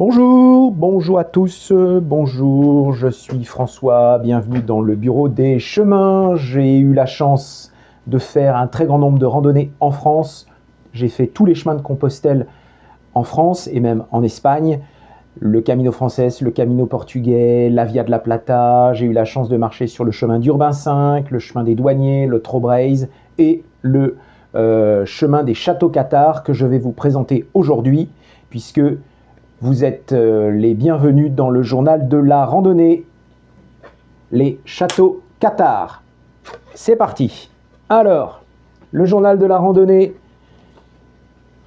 Bonjour à tous, bonjour, je suis François, bienvenue dans le bureau des chemins. J'ai eu la chance de faire un très grand nombre de randonnées en France. J'ai fait tous les chemins de Compostelle en France et même en Espagne. Le Camino Frances, le Camino Portugais, la Via de la Plata. J'ai eu la chance de marcher sur le chemin d'Urbain 5, le chemin des douaniers, le Trobraise et le chemin des châteaux cathares que je vais vous présenter aujourd'hui, puisque vous êtes les bienvenus dans le journal de la randonnée, les châteaux cathares. C'est parti. Alors, le journal de la randonnée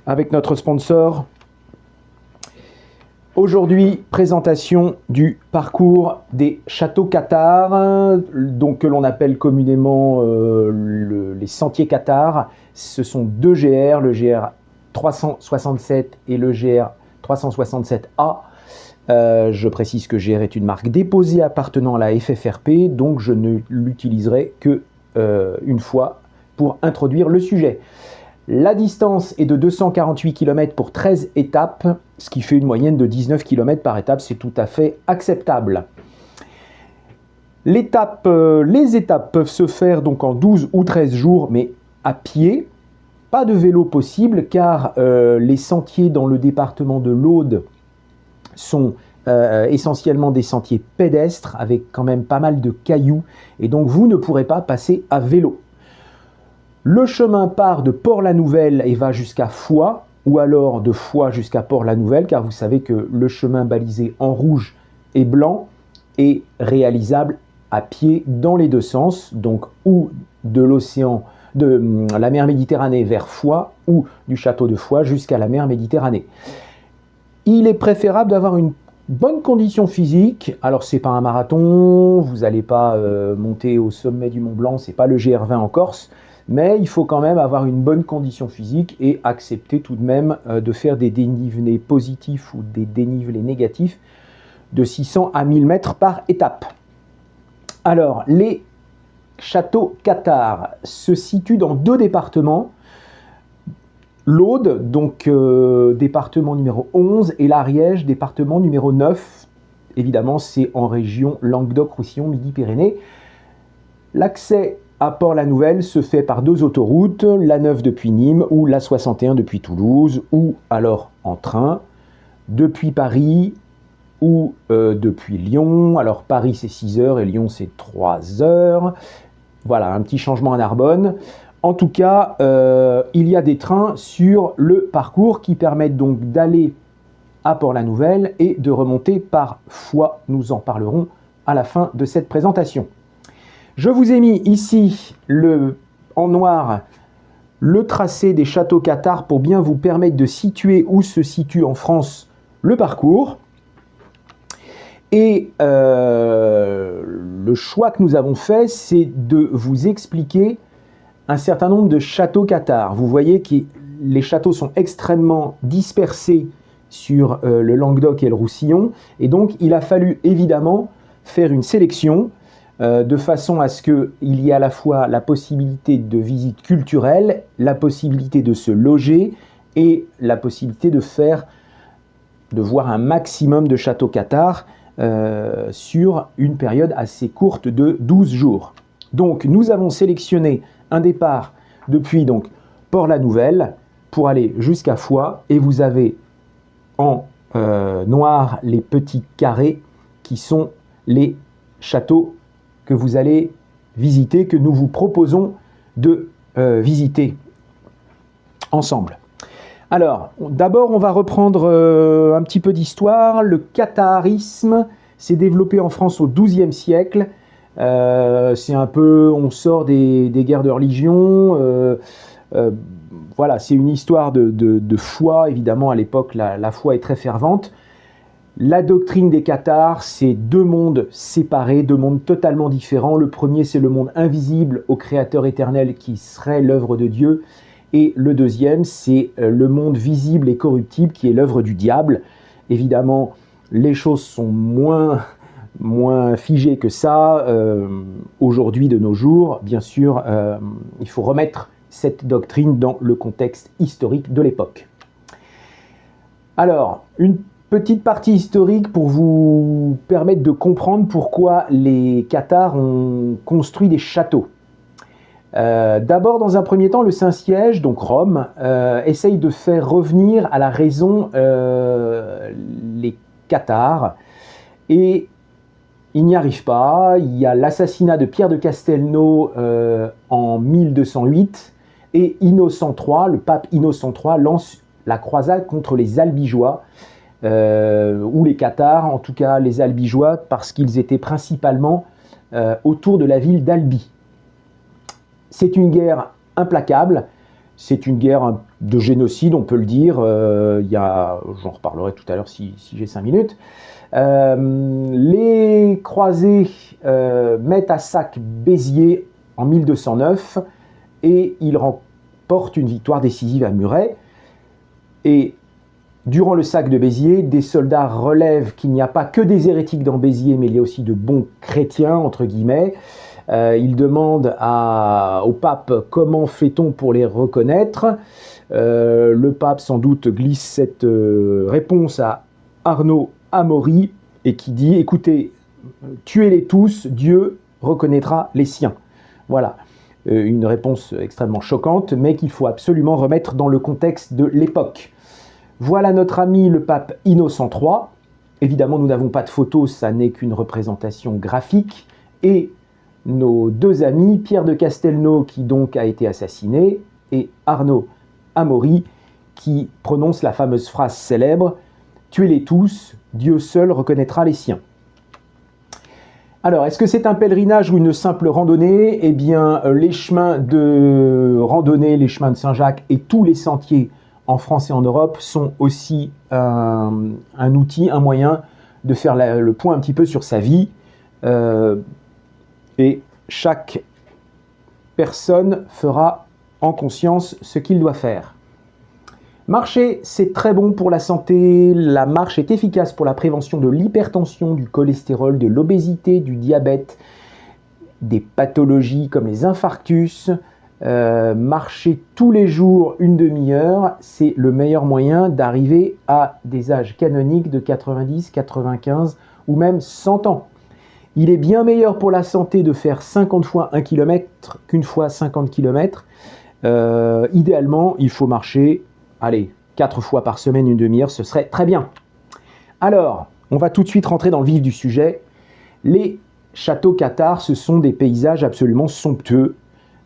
avec notre sponsor. Aujourd'hui, présentation du parcours des châteaux cathares, donc que l'on appelle communément les sentiers cathares. Ce sont deux GR, le GR 367 et le GR 367A. Je précise que GR est une marque déposée appartenant à la FFRP, donc je ne l'utiliserai que une fois pour introduire le sujet. La distance est de 248 km pour 13 étapes, ce qui fait une moyenne de 19 km par étape, c'est tout à fait acceptable. Les étapes peuvent se faire donc en 12 ou 13 jours, mais à pied. Pas de vélo possible car les sentiers dans le département de l'Aude sont essentiellement des sentiers pédestres avec quand même pas mal de cailloux et donc vous ne pourrez pas passer à vélo. Le chemin part de Port-la-Nouvelle et va jusqu'à Foix ou alors de Foix jusqu'à Port-la-Nouvelle car vous savez que le chemin balisé en rouge et blanc est réalisable à pied dans les deux sens, donc ou de l'océan de la mer Méditerranée vers Foix ou du château de Foix jusqu'à la mer Méditerranée. Il est préférable d'avoir une bonne condition physique. Alors c'est pas un marathon, vous n'allez pas monter au sommet du Mont Blanc, c'est pas le GR20 en Corse, mais il faut quand même avoir une bonne condition physique et accepter tout de même de faire des dénivelés positifs ou des dénivelés négatifs de 600 à 1000 mètres par étape. Alors les châteaux cathares se situent dans deux départements, l'Aude, donc département numéro 11, et l'Ariège, département numéro 9. Évidemment, c'est en région Languedoc-Roussillon, Midi-Pyrénées. L'accès à Port-la-Nouvelle se fait par deux autoroutes, la 9 depuis Nîmes ou la 61 depuis Toulouse, ou alors en train depuis Paris ou depuis Lyon. Alors Paris c'est 6 heures et Lyon c'est 3 heures. Voilà, un petit changement à Narbonne. En tout cas, il y a des trains sur le parcours qui permettent donc d'aller à Port-la-Nouvelle et de remonter par Foix. Nous en parlerons à la fin de cette présentation. Je vous ai mis ici en noir le tracé des châteaux cathares pour bien vous permettre de situer où se situe en France le parcours. Et le choix que nous avons fait, c'est de vous expliquer un certain nombre de châteaux cathares. Vous voyez que les châteaux sont extrêmement dispersés sur le Languedoc et le Roussillon. Et donc, il a fallu évidemment faire une sélection de façon à ce qu'il y ait à la fois la possibilité de visite culturelle, la possibilité de se loger et la possibilité de voir un maximum de châteaux cathares sur une période assez courte de 12 jours. Donc nous avons sélectionné un départ depuis donc Port-la-Nouvelle pour aller jusqu'à Foix et vous avez en noir les petits carrés qui sont les châteaux que vous allez visiter, que nous vous proposons de visiter ensemble. Alors, d'abord, on va reprendre un petit peu d'histoire. Le catharisme s'est développé en France au XIIe siècle. C'est un peu, on sort des guerres de religion. Voilà, c'est une histoire de foi. Évidemment, à l'époque, la foi est très fervente. La doctrine des cathares, c'est deux mondes séparés, deux mondes totalement différents. Le premier, c'est le monde invisible au Créateur éternel qui serait l'œuvre de Dieu. Et le deuxième, c'est le monde visible et corruptible qui est l'œuvre du diable. Évidemment, les choses sont moins figées que ça. Aujourd'hui, de nos jours, bien sûr, il faut remettre cette doctrine dans le contexte historique de l'époque. Alors, une Petite partie historique pour vous permettre de comprendre pourquoi les Cathares ont construit des châteaux. D'abord, dans un premier temps, le Saint-Siège, donc Rome, essaye de faire revenir à la raison les Cathares, et il n'y arrive pas. Il y a l'assassinat de Pierre de Castelnau en 1208, et Innocent III, le pape Innocent III, lance la croisade contre les Albigeois, ou les Cathares, en tout cas les Albigeois, parce qu'ils étaient principalement autour de la ville d'Albi. C'est une guerre implacable, c'est une guerre de génocide, on peut le dire. J'en reparlerai tout à l'heure si j'ai 5 minutes. Les croisés mettent à sac Béziers en 1209 et ils remportent une victoire décisive à Muret. Et durant le sac de Béziers, des soldats relèvent qu'il n'y a pas que des hérétiques dans Béziers, mais il y a aussi de bons chrétiens, entre guillemets. Ils demandent au pape comment fait-on pour les reconnaître. Le pape, sans doute, glisse cette réponse à Arnaud Amaury et qui dit « Écoutez, tuez-les tous, Dieu reconnaîtra les siens ». Voilà, une réponse extrêmement choquante, mais qu'il faut absolument remettre dans le contexte de l'époque. Voilà notre ami le pape Innocent III. Évidemment, nous n'avons pas de photos, ça n'est qu'une représentation graphique. Et nos deux amis, Pierre de Castelnau, qui donc a été assassiné, et Arnaud Amaury, qui prononce la fameuse phrase célèbre « Tuez-les tous, Dieu seul reconnaîtra les siens ». Alors, est-ce que c'est un pèlerinage ou une simple randonnée? Eh bien, les chemins de randonnée, les chemins de Saint-Jacques et tous les sentiers en France et en Europe sont aussi un outil, un moyen de faire le point un petit peu sur sa vie. Et chaque personne fera en conscience ce qu'il doit faire. Marcher, c'est très bon pour la santé. La marche est efficace pour la prévention de l'hypertension, du cholestérol, de l'obésité, du diabète, des pathologies comme les infarctus. Marcher tous les jours une demi-heure, c'est le meilleur moyen d'arriver à des âges canoniques de 90, 95 ou même 100 ans. Il est bien meilleur pour la santé de faire 50 fois 1 km qu'une fois 50 km. Idéalement, il faut marcher, 4 fois par semaine, une demi-heure, ce serait très bien. Alors, on va tout de suite rentrer dans le vif du sujet. Les châteaux cathares, ce sont des paysages absolument somptueux,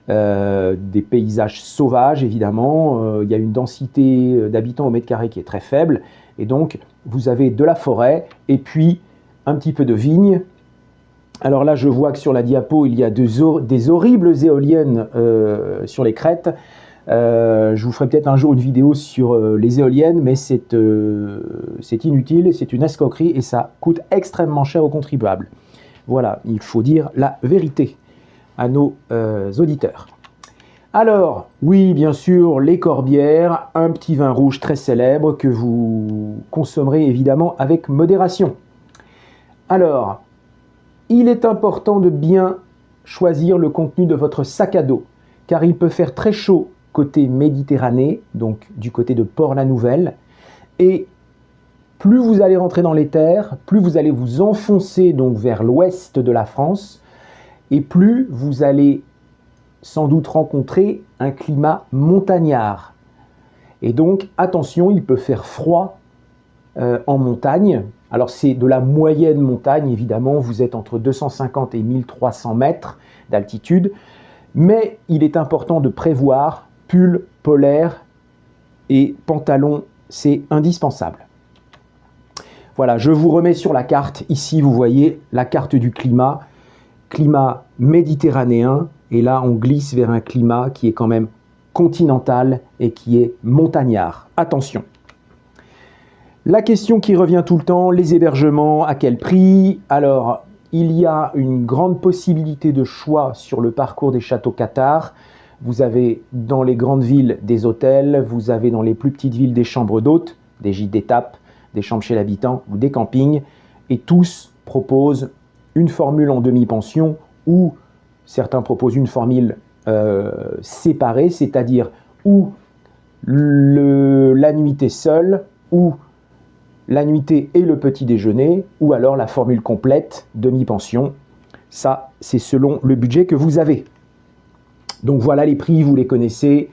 des paysages sauvages évidemment. Il y a une densité d'habitants au mètre carré qui est très faible, et donc vous avez de la forêt, et puis un petit peu de vignes. Alors là, je vois que sur la diapo, il y a des horribles éoliennes sur les crêtes. Je vous ferai peut-être un jour une vidéo sur les éoliennes, mais c'est inutile, c'est une escroquerie et ça coûte extrêmement cher aux contribuables. Voilà, il faut dire la vérité à nos auditeurs. Alors, oui, bien sûr, les Corbières, un petit vin rouge très célèbre que vous consommerez évidemment avec modération. Alors, il est important de bien choisir le contenu de votre sac à dos, car il peut faire très chaud côté Méditerranée, donc du côté de Port-la-Nouvelle, et plus vous allez rentrer dans les terres, plus vous allez vous enfoncer donc vers l'ouest de la France, et plus vous allez sans doute rencontrer un climat montagnard. Et donc, attention, il peut faire froid en montagne. Alors, c'est de la moyenne montagne, évidemment, vous êtes entre 250 et 1300 mètres d'altitude, mais il est important de prévoir pull polaire et pantalon, c'est indispensable. Voilà, je vous remets sur la carte. Ici, vous voyez la carte du climat méditerranéen. Et là, on glisse vers un climat qui est quand même continental et qui est montagnard. Attention. La question qui revient tout le temps, les hébergements, à quel prix? Alors, il y a une grande possibilité de choix sur le parcours des châteaux cathares. Vous avez dans les grandes villes des hôtels, vous avez dans les plus petites villes des chambres d'hôtes, des gîtes d'étape, des chambres chez l'habitant ou des campings. Et tous proposent une formule en demi-pension ou certains proposent une formule séparée, c'est-à-dire ou la nuitée seule ou la nuitée et le petit déjeuner, ou alors la formule complète, demi-pension. Ça, c'est selon le budget que vous avez. Donc voilà les prix, vous les connaissez.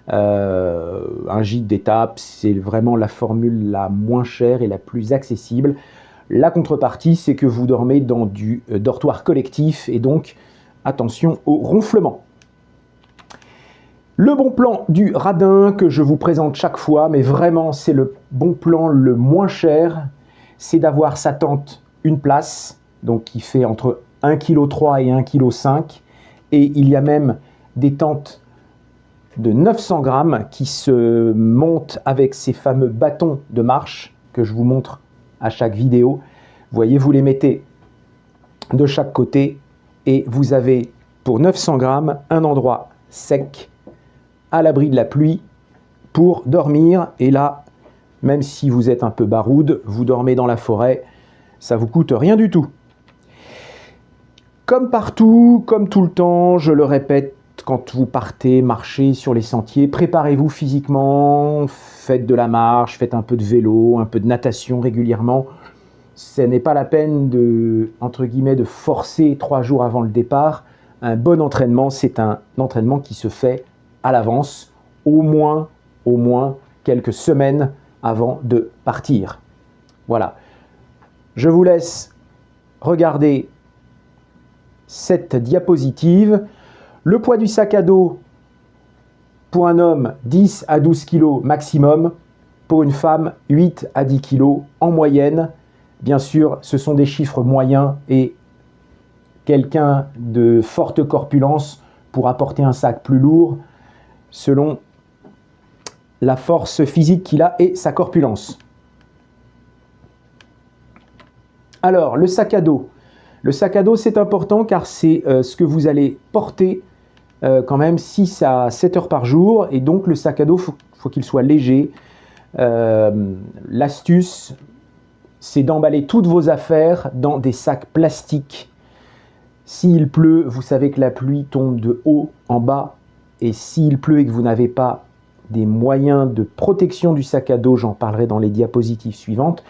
Un gîte d'étape, c'est vraiment la formule la moins chère et la plus accessible. La contrepartie, c'est que vous dormez dans du dortoir collectif et donc attention au ronflement. Le bon plan du radin que je vous présente chaque fois, mais vraiment c'est le bon plan le moins cher, c'est d'avoir sa tente une place, donc qui fait entre 1,3 kg et 1,5 kg, et il y a même des tentes de 900 grammes qui se montent avec ces fameux bâtons de marche que je vous montre à chaque vidéo. Vous voyez, vous les mettez de chaque côté et vous avez pour 900 grammes un endroit sec à l'abri de la pluie pour dormir. Et là, même si vous êtes un peu baroude, vous dormez dans la forêt, ça vous coûte rien du tout. Comme partout, comme tout le temps, je le répète, quand vous partez marcher sur les sentiers, préparez-vous physiquement, faites de la marche, faites un peu de vélo, un peu de natation régulièrement. Ce n'est pas la peine de, entre guillemets, de forcer 3 jours avant le départ. Un bon entraînement, c'est un entraînement qui se fait à l'avance, au moins quelques semaines avant de partir. Voilà. Je vous laisse regarder cette diapositive. Le poids du sac à dos pour un homme, 10 à 12 kg maximum. Pour une femme, 8 à 10 kg en moyenne. Bien sûr, ce sont des chiffres moyens et quelqu'un de forte corpulence pourra porter un sac plus lourd selon la force physique qu'il a et sa corpulence. Alors, le sac à dos. Le sac à dos, c'est important car c'est ce que vous allez porter quand même 6 à 7 heures par jour. Et donc, le sac à dos, faut qu'il soit léger. L'astuce, c'est d'emballer toutes vos affaires dans des sacs plastiques. S'il pleut, vous savez que la pluie tombe de haut en bas. Et s'il pleut et que vous n'avez pas des moyens de protection du sac à dos, j'en parlerai dans les diapositives suivantes,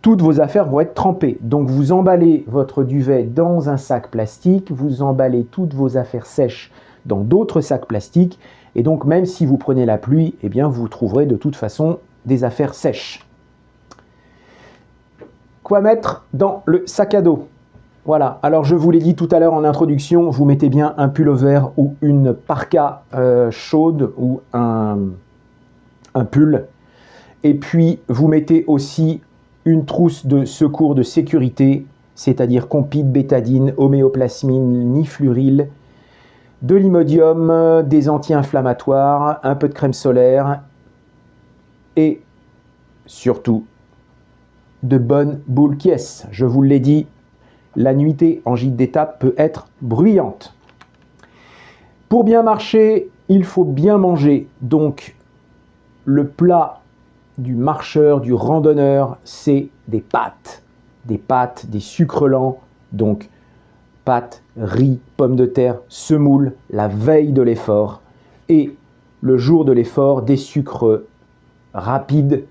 toutes vos affaires vont être trempées. Donc vous emballez votre duvet dans un sac plastique, vous emballez toutes vos affaires sèches dans d'autres sacs plastiques, et donc même si vous prenez la pluie, eh bien vous trouverez de toute façon des affaires sèches. Quoi mettre dans le sac à dos? Voilà, alors je vous l'ai dit tout à l'heure en introduction, vous mettez bien un pullover ou une parka chaude ou un pull. Et puis vous mettez aussi une trousse de secours de sécurité, c'est-à-dire compite, bétadine, homéoplasmine, nifluril, de l'imodium, des anti-inflammatoires, un peu de crème solaire et surtout de bonnes boules Kies. Je vous l'ai dit, la nuitée en gîte d'étape peut être bruyante. Pour bien marcher, il faut bien manger. Donc, le plat du marcheur, du randonneur, c'est des pâtes, des sucres lents. Donc, pâtes, riz, pommes de terre, semoule, la veille de l'effort. Et le jour de l'effort, des sucres rapides,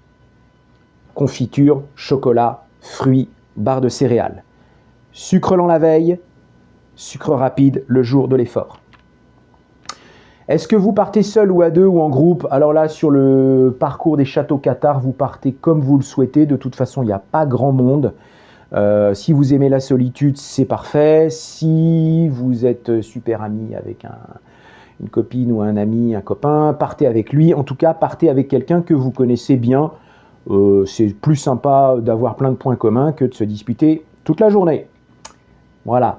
confiture, chocolat, fruits, barres de céréales. Sucre lent la veille, sucre rapide le jour de l'effort. Est-ce que vous partez seul ou à deux ou en groupe? Alors là, sur le parcours des châteaux cathares, vous partez comme vous le souhaitez. De toute façon, il n'y a pas grand monde. Si vous aimez la solitude, c'est parfait. Si vous êtes super ami avec une copine ou un ami, un copain, partez avec lui. En tout cas, partez avec quelqu'un que vous connaissez bien. C'est plus sympa d'avoir plein de points communs que de se disputer toute la journée. Voilà.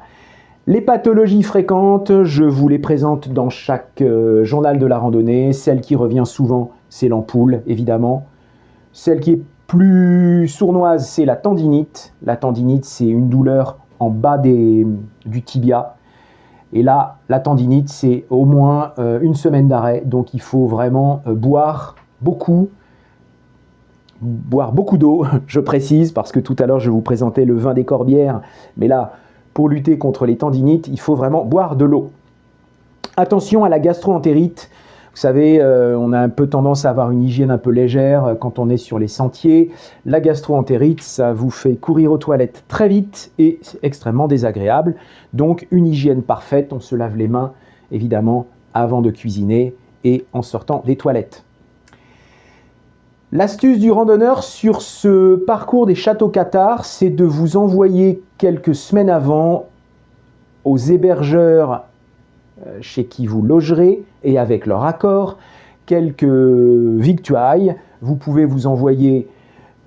Les pathologies fréquentes, je vous les présente dans chaque journal de la randonnée. Celle qui revient souvent, c'est l'ampoule, évidemment. Celle qui est plus sournoise, c'est la tendinite. La tendinite, c'est une douleur en bas du tibia. Et là, la tendinite, c'est au moins une semaine d'arrêt. Donc, il faut vraiment boire beaucoup d'eau, je précise, parce que tout à l'heure, je vous présentais le vin des Corbières. Mais là, pour lutter contre les tendinites, il faut vraiment boire de l'eau. Attention à la gastro-entérite. Vous savez, on a un peu tendance à avoir une hygiène un peu légère quand on est sur les sentiers. La gastro-entérite, ça vous fait courir aux toilettes très vite et c'est extrêmement désagréable. Donc une hygiène parfaite, on se lave les mains évidemment avant de cuisiner et en sortant des toilettes. L'astuce du randonneur sur ce parcours des châteaux cathares, c'est de vous envoyer quelques semaines avant aux hébergeurs chez qui vous logerez et avec leur accord, quelques victuailles. Vous pouvez vous envoyer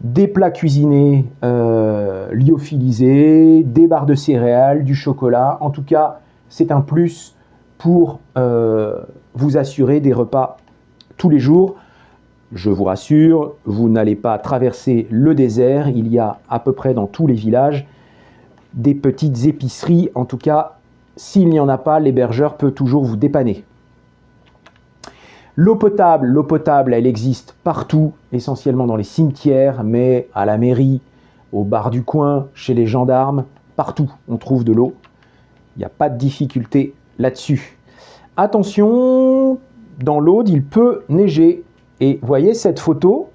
des plats cuisinés lyophilisés, des barres de céréales, du chocolat. En tout cas, c'est un plus pour vous assurer des repas tous les jours. Je vous rassure, vous n'allez pas traverser le désert. Il y a à peu près dans tous les villages des petites épiceries. En tout cas, s'il n'y en a pas, l'hébergeur peut toujours vous dépanner. L'eau potable, elle existe partout, essentiellement dans les cimetières, mais à la mairie, au bar du coin, chez les gendarmes, partout on trouve de l'eau. Il n'y a pas de difficulté là-dessus. Attention, dans l'Aude, il peut neiger. Et voyez cette photo,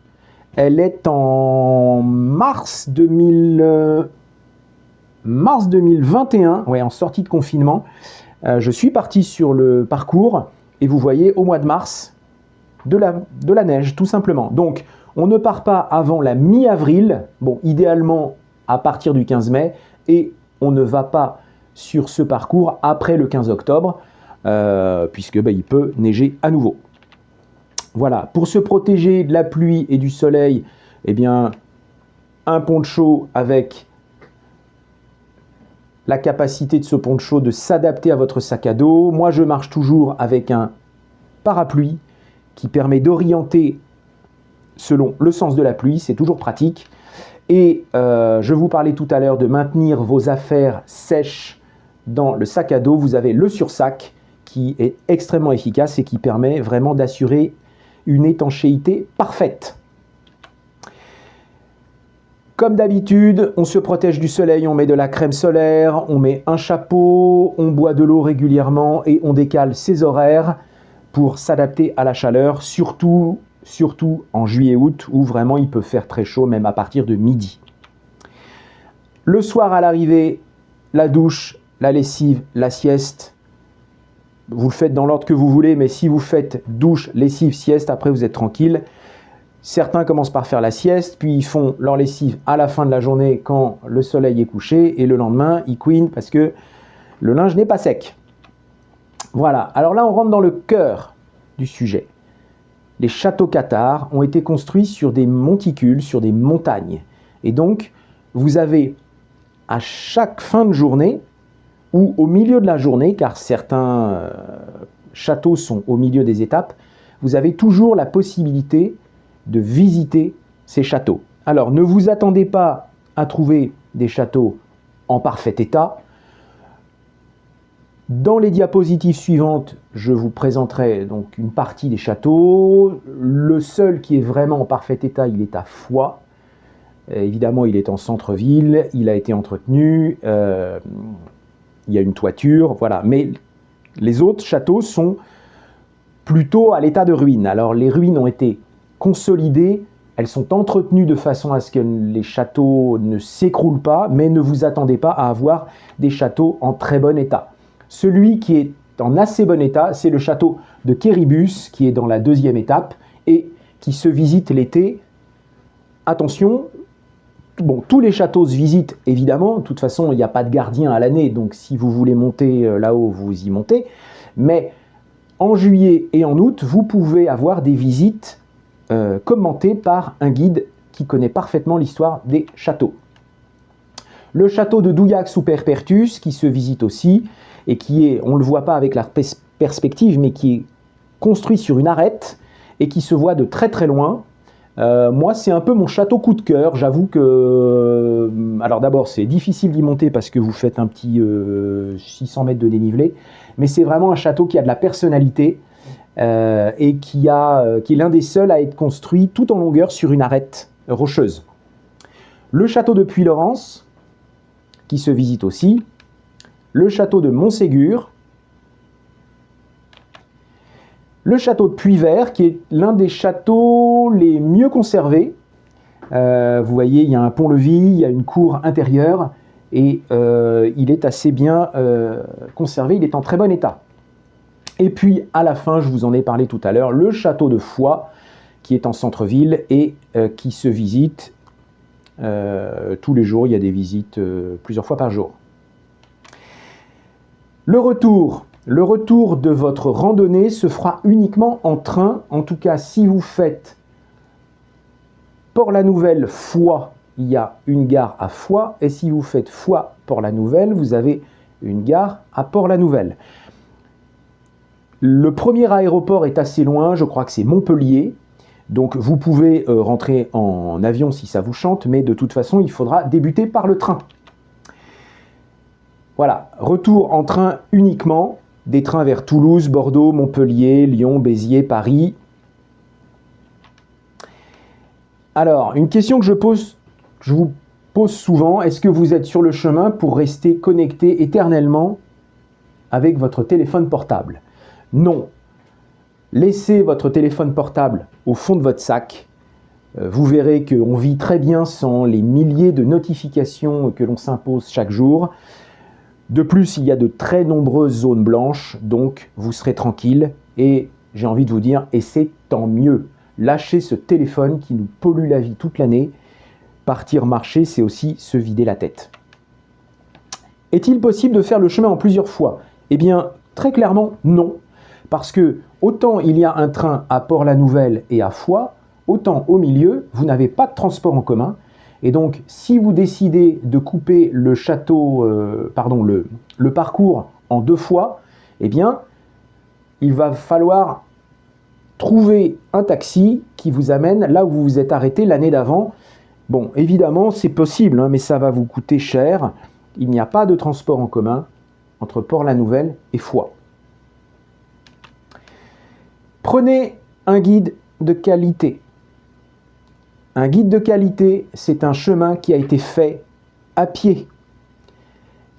elle est en mars 2021, ouais, en sortie de confinement. Je suis parti sur le parcours et vous voyez au mois de mars de la neige, tout simplement. Donc, on ne part pas avant la mi-avril, bon, idéalement à partir du 15 mai, et on ne va pas sur ce parcours après le 15 octobre, puisque il peut neiger à nouveau. Voilà, pour se protéger de la pluie et du soleil, eh bien, un poncho avec la capacité de ce poncho de s'adapter à votre sac à dos. Moi, je marche toujours avec un parapluie qui permet d'orienter selon le sens de la pluie, c'est toujours pratique. Et je vous parlais tout à l'heure de maintenir vos affaires sèches dans le sac à dos. Vous avez le sursac qui est extrêmement efficace et qui permet vraiment d'assurer une étanchéité parfaite. Comme d'habitude, on se protège du soleil, on met de la crème solaire, on met un chapeau, on boit de l'eau régulièrement et on décale ses horaires pour s'adapter à la chaleur, surtout en juillet-août où vraiment il peut faire très chaud, même à partir de midi. Le soir à l'arrivée, la douche, la lessive, la sieste. Vous le faites dans l'ordre que vous voulez, mais si vous faites douche, lessive, sieste, après vous êtes tranquille. Certains commencent par faire la sieste, puis ils font leur lessive à la fin de la journée quand le soleil est couché, et le lendemain, ils couinent parce que le linge n'est pas sec. Voilà, alors là on rentre dans le cœur du sujet. Les châteaux cathares ont été construits sur des monticules, sur des montagnes. Et donc, vous avez à chaque fin de journée, ou au milieu de la journée, car certains châteaux sont au milieu des étapes, vous avez toujours la possibilité de visiter ces châteaux. Alors, ne vous attendez pas à trouver des châteaux en parfait état. Dans les diapositives suivantes, je vous présenterai donc une partie des châteaux. Le seul qui est vraiment en parfait état, il est à Foix. Évidemment, il est en centre-ville, il a été entretenu. Il y a une toiture, voilà. Mais les autres châteaux sont plutôt à l'état de ruine. Alors, les ruines ont été consolidées, elles sont entretenues de façon à ce que les châteaux ne s'écroulent pas, mais ne vous attendez pas à avoir des châteaux en très bon état. Celui qui est en assez bon état, c'est le château de Quéribus, qui est dans la deuxième étape et qui se visite l'été. Attention, bon, tous les châteaux se visitent évidemment, de toute façon il n'y a pas de gardien à l'année, donc si vous voulez monter là-haut, vous y montez. Mais en juillet et en août, vous pouvez avoir des visites commentées par un guide qui connaît parfaitement l'histoire des châteaux. Le château de Douillac sous Perpertus, qui se visite aussi, et qui est, on ne le voit pas avec la perspective, mais qui est construit sur une arête, et qui se voit de très très loin. Moi, c'est un peu mon château coup de cœur. J'avoue que... alors d'abord, c'est difficile d'y monter parce que vous faites un petit 600 mètres de dénivelé. Mais c'est vraiment un château qui a de la personnalité et qui est l'un des seuls à être construit tout en longueur sur une arête rocheuse. Le château de Puylaurens, qui se visite aussi. Le château de Montségur. Le château de Puy-Vert, qui est l'un des châteaux les mieux conservés. Vous voyez, il y a un pont-levis, il y a une cour intérieure, et il est assez bien conservé, il est en très bon état. Et puis, à la fin, je vous en ai parlé tout à l'heure, le château de Foix, qui est en centre-ville et qui se visite tous les jours. Il y a des visites plusieurs fois par jour. Le retour de votre randonnée se fera uniquement en train. En tout cas, si vous faites Port-la-Nouvelle, Foix, il y a une gare à Foix. Et si vous faites Foix, Port-la-Nouvelle, vous avez une gare à Port-la-Nouvelle. Le premier aéroport est assez loin, je crois que c'est Montpellier. Donc vous pouvez rentrer en avion si ça vous chante, mais de toute façon, il faudra débuter par le train. Voilà, retour en train uniquement, des trains vers Toulouse, Bordeaux, Montpellier, Lyon, Béziers, Paris. Alors, une question que je vous pose souvent, est-ce que vous êtes sur le chemin pour rester connecté éternellement avec votre téléphone portable? Non. Laissez votre téléphone portable au fond de votre sac. Vous verrez qu'on vit très bien sans les milliers de notifications que l'on s'impose chaque jour. De plus, il y a de très nombreuses zones blanches, donc vous serez tranquille. Et j'ai envie de vous dire, et c'est tant mieux. Lâchez ce téléphone qui nous pollue la vie toute l'année. Partir marcher, c'est aussi se vider la tête. Est-il possible de faire le chemin en plusieurs fois? Eh bien, très clairement, non. Parce que autant il y a un train à Port-la-Nouvelle et à Foix, autant au milieu, vous n'avez pas de transport en commun. Et donc, si vous décidez de couper le le parcours en 2 fois, eh bien, il va falloir trouver un taxi qui vous amène là où vous vous êtes arrêté l'année d'avant. Bon, évidemment, c'est possible, hein, mais ça va vous coûter cher. Il n'y a pas de transport en commun entre Port-la-Nouvelle et Foix. Prenez un guide de qualité. Un guide de qualité, c'est un chemin qui a été fait à pied.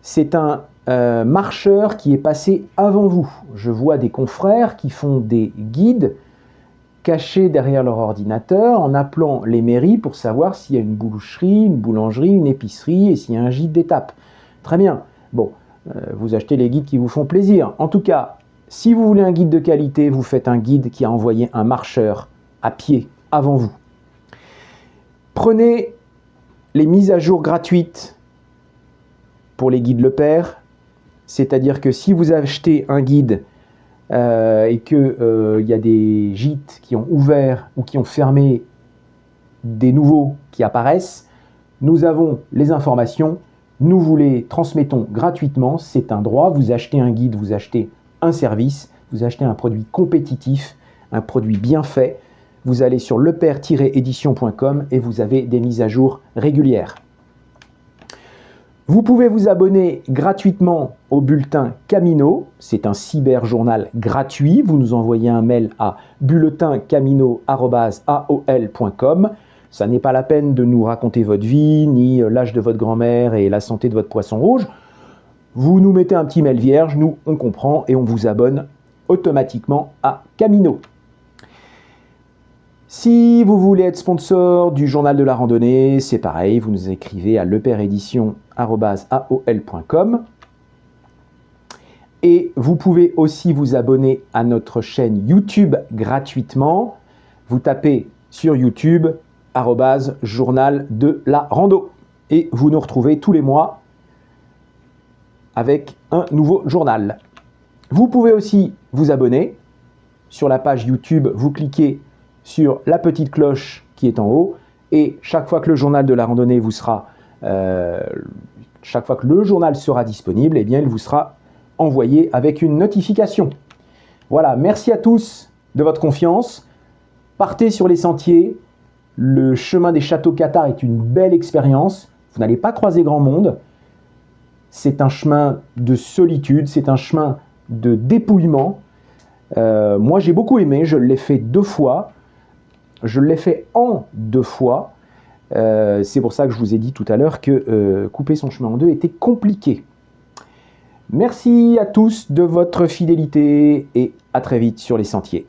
C'est un marcheur qui est passé avant vous. Je vois des confrères qui font des guides cachés derrière leur ordinateur en appelant les mairies pour savoir s'il y a une boucherie, une boulangerie, une épicerie et s'il y a un gîte d'étape. Très bien. Bon, vous achetez les guides qui vous font plaisir. En tout cas, si vous voulez un guide de qualité, vous faites un guide qui a envoyé un marcheur à pied avant vous. Prenez les mises à jour gratuites pour les guides Le Père, c'est-à-dire que si vous achetez un guide et qu'il y a des gîtes qui ont ouvert ou qui ont fermé, des nouveaux qui apparaissent, nous avons les informations, nous vous les transmettons gratuitement, c'est un droit. Vous achetez un guide, vous achetez un service, vous achetez un produit compétitif, un produit bien fait. Vous allez sur lepère-édition.com et vous avez des mises à jour régulières. Vous pouvez vous abonner gratuitement au bulletin Camino. C'est un cyberjournal gratuit. Vous nous envoyez un mail à bulletins-camino@aol.com. Ça n'est pas la peine de nous raconter votre vie, ni l'âge de votre grand-mère et la santé de votre poisson rouge. Vous nous mettez un petit mail vierge, nous on comprend et on vous abonne automatiquement à Camino. Si vous voulez être sponsor du journal de la randonnée, c'est pareil, vous nous écrivez à lepèreédition@aol.com. Et vous pouvez aussi vous abonner à notre chaîne YouTube gratuitement. Vous tapez sur YouTube @journal de la rando et vous nous retrouvez tous les mois avec un nouveau journal. Vous pouvez aussi vous abonner sur la page YouTube, vous cliquez sur la petite cloche qui est en haut et chaque fois que le journal de la randonnée chaque fois que le journal sera disponible, eh bien, il vous sera envoyé avec une notification. Voilà, merci à tous de votre confiance. Partez sur les sentiers. Le chemin des châteaux cathares est une belle expérience. Vous n'allez pas croiser grand monde. C'est un chemin de solitude, c'est un chemin de dépouillement. Moi, j'ai beaucoup aimé, je l'ai fait 2 fois. Je l'ai fait en 2 fois. C'est pour ça que je vous ai dit tout à l'heure que couper son chemin en 2 était compliqué. Merci à tous de votre fidélité et à très vite sur les sentiers.